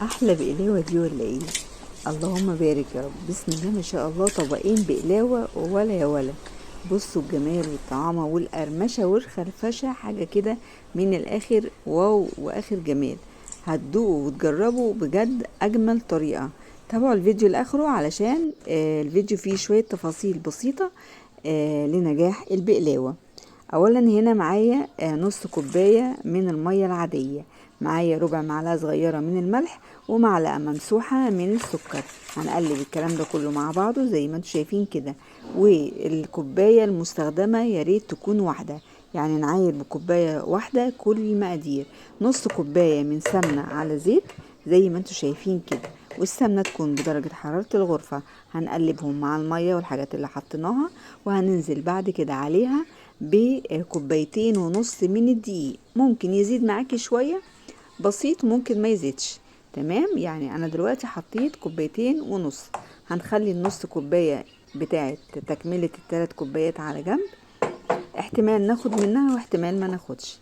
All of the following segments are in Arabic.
احلى بقلاوه دي ولا ايه؟ اللهم بارك يا رب. بسم الله ما شاء الله، طبقين بقلاوه ولا يا ولا. بصوا الجمال والطعامه والقرمشه والخرفشه، حاجه كده من الاخر، واو واخر جمال. هتدوقوا وتجربوا بجد اجمل طريقه. تابعوا الفيديو لاخره علشان الفيديو فيه شويه تفاصيل بسيطه لنجاح البقلاوه. اولا هنا معايا نص كوبايه من الميه العاديه، معايا ربع معلقه صغيره من الملح، ومعلقه ممسوحه من السكر. هنقلب الكلام ده كله مع بعضه زي ما انتم شايفين كده. والكوبايه المستخدمه يا ريت تكون واحده، يعني نعاير بكوبايه واحده كل المقادير. نص كوبايه من سمنه على زيت زي ما انتم شايفين كده، والسمنه تكون بدرجه حراره الغرفه. هنقلبهم مع الميه والحاجات اللي حطيناها، وهننزل بعد كده عليها بكوبايتين ونص من الدقيق. ممكن يزيد معاكي شويه بسيط، ممكن ما يزيدش. تمام، يعني انا دلوقتي حطيت كوبايتين ونص. هنخلي النص كوبايه بتاعه تكمله الثلاث كوبايات على جنب، احتمال ناخد منها واحتمال ما ناخدش.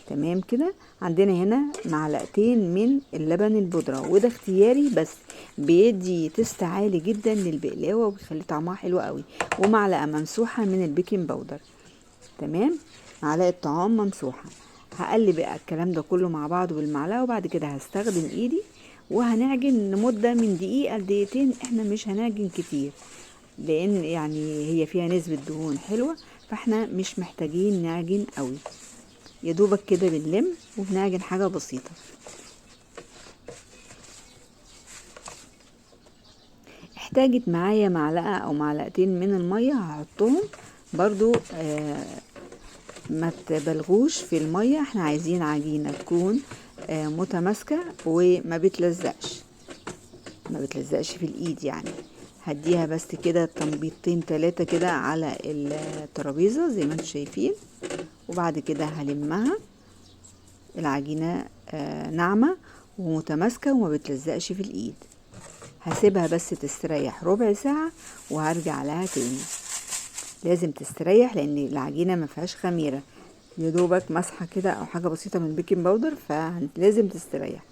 تمام كده. عندنا هنا معلقتين من اللبن البودرة، وده اختياري بس بيدي تست عالي جدا للبقلاوة وبيخلي طعمها حلو قوي. ومعلقة ممسوحة من البيكنج باودر. تمام، معلقة طعام ممسوحة. هقلب بقى الكلام ده كله مع بعضه بالمعلقة، وبعد كده هستخدم ايدي وهنعجن لمدة من دقيقة لدقيقتين. احنا مش هنعجن كتير لان يعني هي فيها نسبة دهون حلوة، فاحنا مش محتاجين نعجن قوي، يا دوبك كده بنلم وبنعجن حاجة بسيطة. احتاجت معايا معلقة او معلقتين من المية هحطهم برضو. ما تبالغوش في المية، احنا عايزين عجينة تكون متماسكة وما بتلزقش، ما بتلزقش في الايد يعني. هديها بس كده تنبيطين 3 كده على الترابيزة زي ما انتم شايفين، وبعد كده هلمها. العجينة ناعمة ومتماسكة وما بتلزقش في الايد. هسيبها بس تستريح ربع ساعة وهرجع لها تاني. لازم تستريح لان العجينة ما فيهاش خميرة، يا دوبك مسحة كده او حاجة بسيطة من البيكنج باودر، فلازم تستريح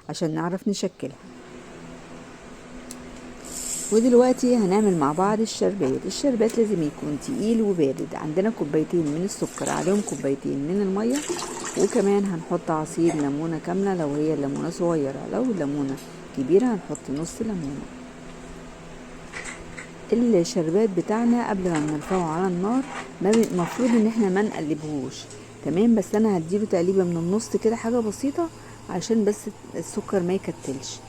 عشان نعرف نشكلها. ودلوقتي هنعمل مع بعض الشربات. الشربات لازم يكون تقيل وبارد. عندنا كوبايتين من السكر، عليهم كوبايتين من المية، وكمان هنحط عصير ليمونة كاملة لو هي الليمونة صغيرة. لو الليمونة كبيرة هنحط نص ليمونة. الشربات بتاعنا قبل ما نرفعه على النار المفروض ان احنا ما نقلبهوش. تمام، بس انا هديله تقليبه من النص كده، حاجه بسيطه عشان بس السكر ما يكتلش.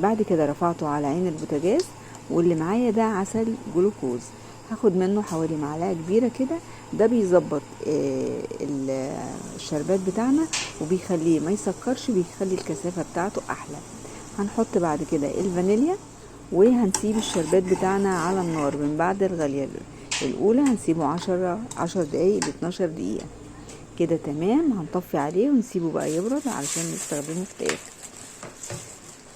بعد كده رفعته على عين البوتاجاز، واللي معايا ده عسل جلوكوز، هاخد منه حوالي معلقه كبيره كده. ده بيظبط الشربات بتاعنا وبيخليه ما يسكرش، بيخلي الكثافه بتاعته احلى. هنحط بعد كده الفانيليا، وهنسيب الشربات بتاعنا على النار من بعد الغلية الأولى. هنسيبه 10 دقايق ل12 دقيقة كده. تمام، هنطفي عليه ونسيبه بقى يبرد علشان نستخدمه في الآخر.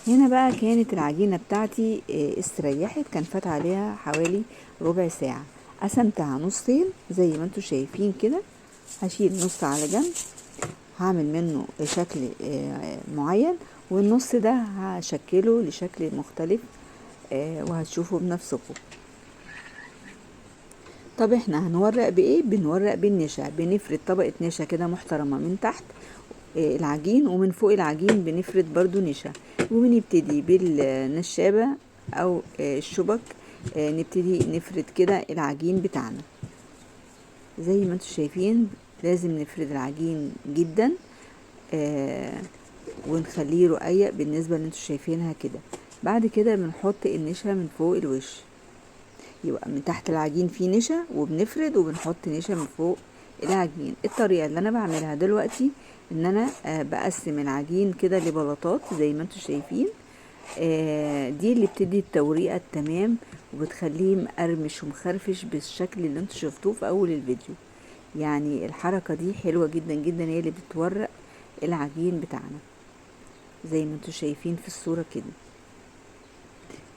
هنا بقى كانت العجينة بتاعتي استريحت، كان فات عليها حوالي ربع ساعة. قسمتها نصين زي ما انتوا شايفين كده. هشيل نص على جنب، هعمل منه شكل معين، والنص ده هشكله لشكل مختلف وهتشوفوا بنفسكم. طب احنا هنورق بايه؟ بنورق بالنشا. بنفرد طبقة نشا كده محترمة من تحت العجين، ومن فوق العجين بنفرد برضو نشا، وبنبتدي بالنشابة او الشبك. نبتدي نفرد كده العجين بتاعنا زي ما انتم شايفين. لازم نفرد العجين جدا ونخليه رقيق بالنسبة اللي انتم شايفينها كده. بعد كده بنحط النشا من فوق الوش، يبقى من تحت العجين فيه نشا، وبنفرد وبنحط نشا من فوق العجين. الطريقة اللي انا بعملها دلوقتي ان انا بقسم العجين كده لبلاطات زي ما انتم شايفين. دي اللي بتدي التوريقة التمام وبتخليه مقرمش ومخرفش بالشكل اللي انتم شفتوه في اول الفيديو. يعني الحركة دي حلوة جدا جدا، هي اللي بتورق العجين بتاعنا زي ما انتم شايفين في الصورة كده.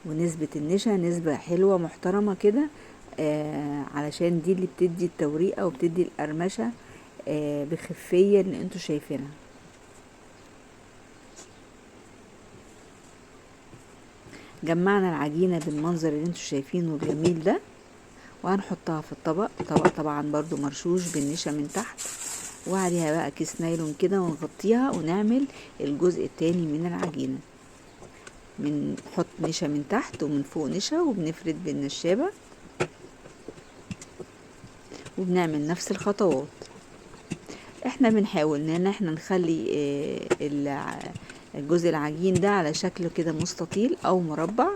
ونسبة النشا نسبة حلوة محترمة كده، علشان دي اللي بتدي التوريقة وبتدي القرمشة بخفية اللي انتوا شايفينها. جمعنا العجينة بالمنظر اللي انتوا شايفينه الجميل ده، وهنحطها في الطبق. طبق طبعا برضو مرشوش بالنشا من تحت، وعليها بقى كيس نايلون كده ونغطيها، ونعمل الجزء التاني من العجينة. بنحط نشا من تحت ومن فوق نشا، وبنفرد بالنشابة، وبنعمل نفس الخطوات. احنا بنحاول ان احنا نخلي الجزء العجين ده على شكل كده مستطيل او مربع،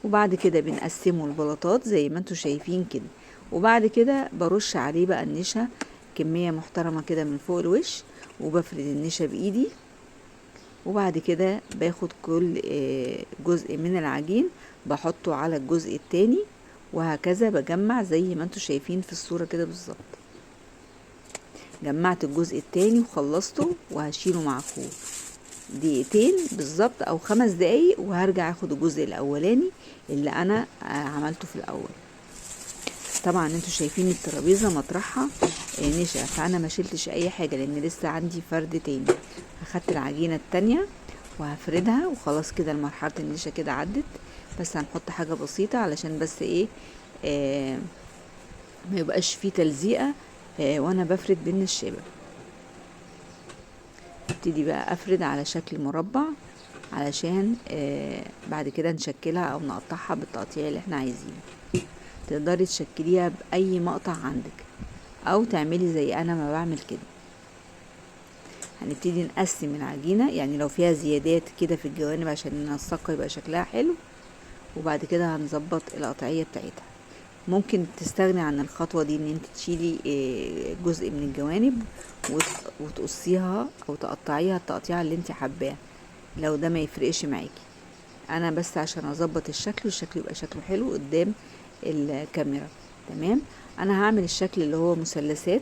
وبعد كده بنقسمه البلاطات زي ما انتوا شايفين كده. وبعد كده برش عليه بقى النشا كمية محترمة كده من فوق الوش، وبفرد النشا بايدي. وبعد كده باخد كل جزء من العجين بحطه على الجزء التاني، وهكذا بجمع زي ما انتوا شايفين في الصورة كده بالظبط. جمعت الجزء التاني وخلصته، وهشيله مع اخوه دقيقتين بالظبط او 5 دقايق، وهرجع اخد الجزء الاولاني اللي انا عملته في الاول. طبعا انتوا شايفين الترابيزه مطرحها نشا، فانا ما شلتش اي حاجه لان لسه عندي فرد تاني. اخدت العجينه التانية وهفردها، وخلاص كده مرحله النشا كده عدت. بس هنحط حاجه بسيطه علشان بس ايه ما يبقاش فيه تلزيقه وانا بفرد بالنشابه. ابتدي بقى افرد على شكل مربع علشان بعد كده نشكلها او نقطعها بالتقطيع اللي احنا عايزينه. تقدري تشكليها باي مقطع عندك، او تعملي زي انا ما بعمل كده. هنبتدي نقسم العجينة، يعني لو فيها زيادات كده في الجوانب عشان ننسقها يبقى شكلها حلو. وبعد كده هنظبط القطعية بتاعتها. ممكن تستغني عن الخطوة دي ان انت تشيلي جزء من الجوانب وتقصيها او تقطعيها التقطيعة اللي انت حباها، لو ده ما يفرقش معاكي. انا بس عشان اظبط الشكل والشكل يبقى شكله حلو قدام الكاميرا. تمام. انا هعمل الشكل اللي هو مثلثات،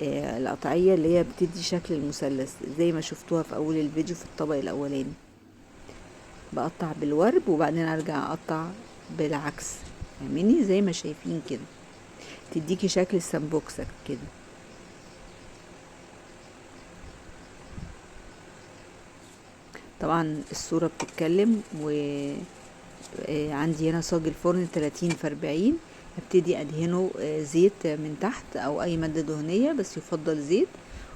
القطعية اللي هي بتدي شكل المثلث زي ما شفتوها في اول الفيديو في الطبق الاولاني. بقطع بالورب وبعدين ارجع اقطع بالعكس، فاهميني؟ زي ما شايفين كده تديكي شكل السمبوكسة كده. طبعا الصورة بتتكلم. وعندي هنا صاج الفرن 30 في 40. هبتدي ادهنه زيت من تحت او اي مادة دهنية، بس يفضل زيت.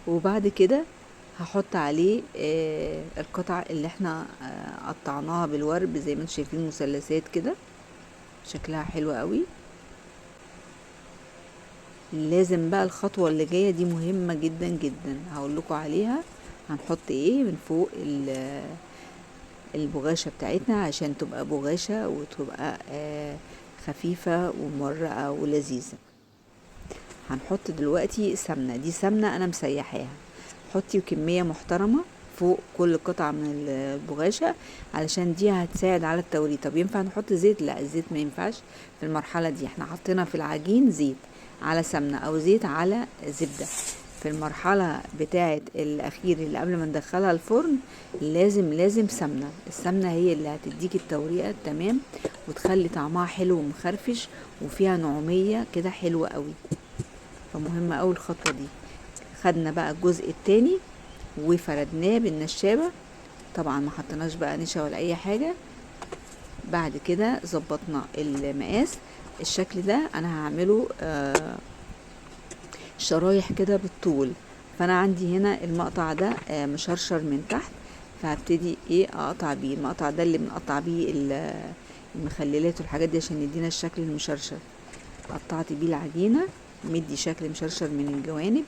وبعد كده هحط عليه القطع اللي احنا قطعناها بالورب زي ما انتم شايفين مثلثات كده، شكلها حلو قوي. لازم بقى الخطوة اللي جاية دي مهمة جدا جدا، هقول لكم عليها. هنحط ايه من فوق البغاشة بتاعتنا عشان تبقى بغاشة وتبقى خفيفة ومرقة ولذيذة. هنحط دلوقتي سمنة، دي سمنة انا مسيحاها. حطي كمية محترمة فوق كل قطعة من البغاشة علشان دي هتساعد على التوريد. طب ينفع نحط زيت؟ لا، الزيت ما ينفعش في المرحلة دي. احنا حطينا في العجين زيت على سمنة او زيت على زبدة. في المرحلة بتاعة الاخير اللي قبل ما ندخلها الفرن لازم سمنة. السمنة هي اللي هتديك التوريقة التمام، وتخلي طعمها حلو ومخرفش وفيها نعومية كده حلوة قوي. فمهمة قوي الخطوة دي. خدنا بقى الجزء التاني وفردناه بالنشابة، طبعا ما حطيناش بقى نشا ولا اي حاجة. بعد كده ظبطنا المقاس. الشكل ده انا هعمله شرايح كده بالطول. فانا عندي هنا المقطع ده مشرشر من تحت، فهبتدي اقطع بيه. المقطع ده اللي بنقطع بيه المخللات والحاجات دي عشان يدينا الشكل المشرشر. قطعت بيه العجينة، مدي شكل مشرشر من الجوانب،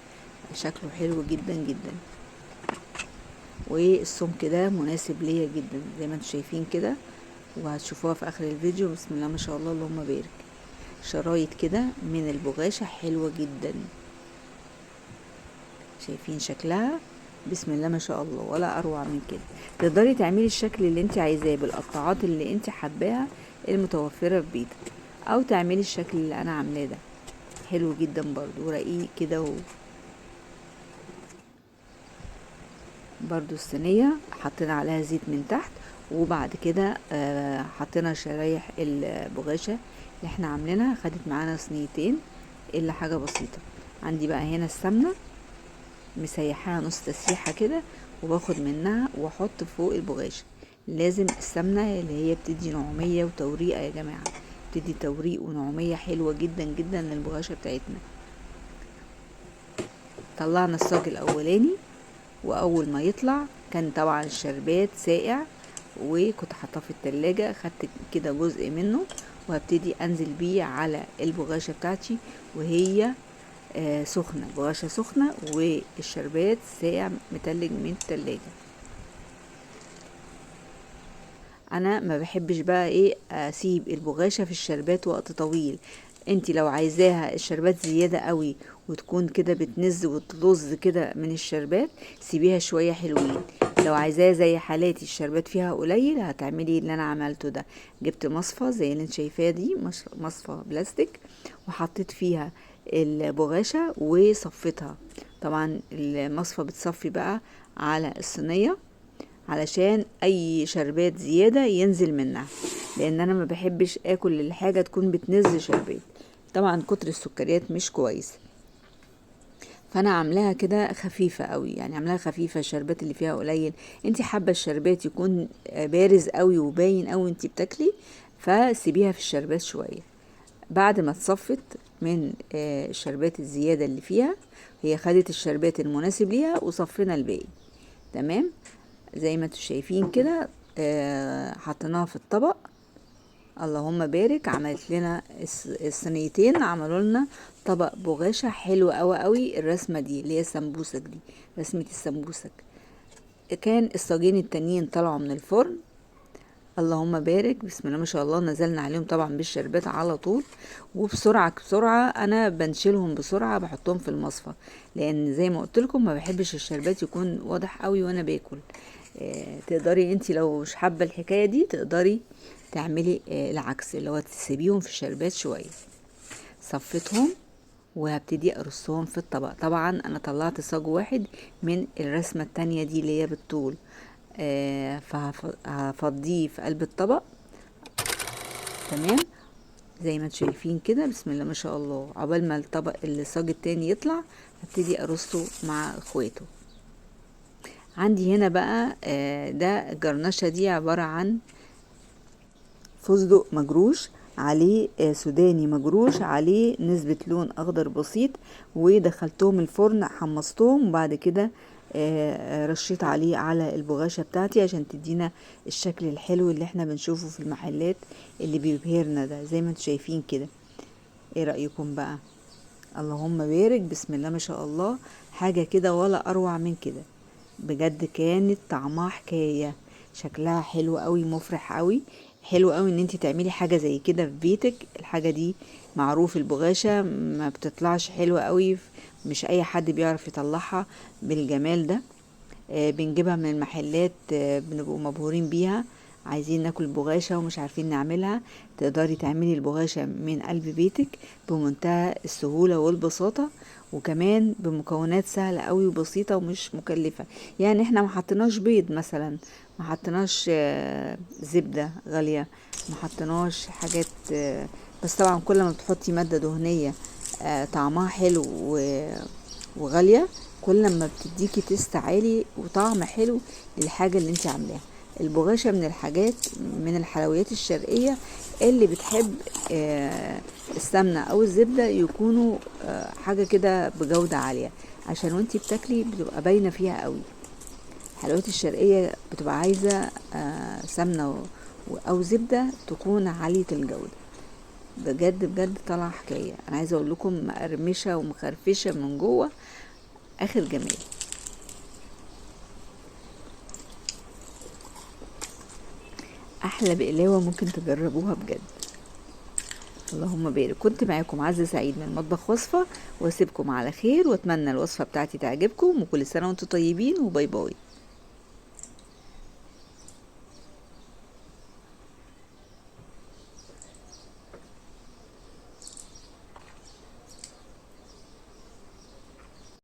شكله حلو جدا جدا. والسمك ده مناسب ليا جدا زي ما انتم شايفين كده، وهتشوفوها في اخر الفيديو. بسم الله ما شاء الله اللهم بارك. شرايط كده من البغاشة حلوة جدا، شايفين شكلها؟ بسم الله ما شاء الله، ولا اروع من كده. تقدري تعملي الشكل اللي انت عايزاه بالقطاعات اللي انت حباها المتوفرة في بيتك، او تعملي الشكل اللي انا عاملاه ده حلو جدا برضو، رقيق كده. برضو الصينية حطينا عليها زيت من تحت، وبعد كده حطينا شرايح البغاشة اللي احنا عاملينها. خدت معانا صينيتين الا حاجة بسيطة. عندي بقى هنا السمنة مسيحاها نص تسيحة كده، وباخد منها واحط فوق البغاشة. لازم السمنة اللي هي بتدي نعومية وتوريقة يا جماعة، بتدي توريق ونعومية حلوة جدا جدا للبغاشة بتاعتنا. طلعنا الصاج الاولاني، واول ما يطلع كان طبعا الشربات ساقع، وكنت حاطاه في التلاجة. خدت كده جزء منه وهبتدي انزل بيه على البغاشة بتاعتي وهي سخنة، بغاشة سخنة والشربات ساقع متلج من التلاجة. انا ما بحبش بقى ايه اسيب البغاشة في الشربات وقت طويل. انتي لو عايزاها الشربات زيادة قوي وتكون كده بتنز وتلظ كده من الشربات، سيبيها شوية حلوين. لو عايزاها زي حالاتي الشربات فيها قليل، هتعملي اللي انا عملته ده. جبت مصفى زي اللي انت شايفاها دي، مصفى بلاستيك، وحطيت فيها البغاشة وصفيتها. طبعا المصفى بتصفي بقى على الصينية علشان اي شربات زيادة ينزل منها، لان انا ما بحبش اكل الحاجة تكون بتنزل شربات. طبعا كتر السكريات مش كويس، فانا عاملاها كده خفيفة قوي، يعني عاملاها خفيفة الشربات اللي فيها قليل. انتي حابة الشربات يكون بارز قوي وباين قوي انتي بتاكلي، فسيبيها في الشربات شوية. بعد ما اتصفت من الشربات الزيادة اللي فيها، هي خدت الشربات المناسب ليها وصفينا الباقي. تمام زي ما انتوا شايفين كده. حطيناها في الطبق. اللهم بارك، عملت لنا الصينيتين، عملوا لنا طبق بغاشة حلو قوي قوي. الرسمة دي اللي هي السمبوسك دي، رسمة السمبوسك. كان الصاجين التانيين طلعوا من الفرن. اللهم بارك، بسم الله ما شاء الله. نزلنا عليهم طبعا بالشربات على طول، وبسرعة بسرعة انا بنشلهم بسرعة، بحطهم في المصفى، لان زي ما قلت لكم ما بحبش الشربات يكون واضح قوي وانا باكل. تقدري انتي لو مش حابة الحكاية دي تقدري تعملي العكس، اللي هو تسيبيهم في الشربات شوية. صفيتهم وهبتدي ارصهم في الطبق. طبعا انا طلعت صاج واحد من الرسمة التانية دي اللي هي بالطول، فهفضيه في قلب الطبق. تمام زي ما انتم شايفين كده. بسم الله ما شاء الله. عقبال ما الطبق الصاج التاني يطلع هبتدي ارصه مع اخواته. عندي هنا بقى ده الجرنشة دي عبارة عن فستق مجروش عليه سوداني مجروش عليه نسبة لون اخضر بسيط، ودخلتهم الفرن حمصتهم، وبعد كده رشيت عليه على البغاشة بتاعتي عشان تدينا الشكل الحلو اللي احنا بنشوفه في المحلات اللي بيبهرنا ده، زي ما انتم شايفين كده. ايه رأيكم بقى؟ اللهم بارك، بسم الله ما شاء الله. حاجة كده ولا اروع من كده بجد. كانت طعمها حكاية، شكلها حلو قوي، مفرح قوي. حلو قوي ان انتي تعملي حاجة زي كده في بيتك. الحاجة دي معروف البغاشة ما بتطلعش حلوة قوي، مش اي حد بيعرف يطلعها بالجمال ده. بنجيبها من المحلات، بنبقوا مبهورين بيها، عايزين ناكل بغاشة ومش عارفين نعملها. تقدري تعملي البغاشة من قلب بيتك بمنتهى السهولة والبساطة، وكمان بمكونات سهلة قوي وبسيطة ومش مكلفة. يعني احنا ما حطيناش بيض مثلا، ما حطيناش زبدة غالية، ما حطيناش حاجات بس طبعا كل ما بتحطي مادة دهنية طعمها حلو وغالية، كل ما بتديكي تيست عالي وطعم حلو للحاجة اللي انت عاملاها. البغاشة من الحاجات، من الحلويات الشرقية اللي بتحب السمنة او الزبدة يكونوا حاجة كده بجودة عالية، عشان وانتي بتاكلي بتبقى باينة فيها قوي. الحلويات الشرقية بتبقى عايزة سمنة او زبدة تكون عالية الجودة. بجد بجد طلع حكاية. انا عايزة اقول لكم مقرمشة ومخرفشة من جوه، اخر جمال. احلى بقلاوة ممكن تجربوها بجد. اللهم بارك. كنت معاكم عزة سعيد من مطبخ وصفة، واسيبكم على خير، واتمنى الوصفة بتاعتي تعجبكم، وكل سنة وانتم طيبين، وباي باي.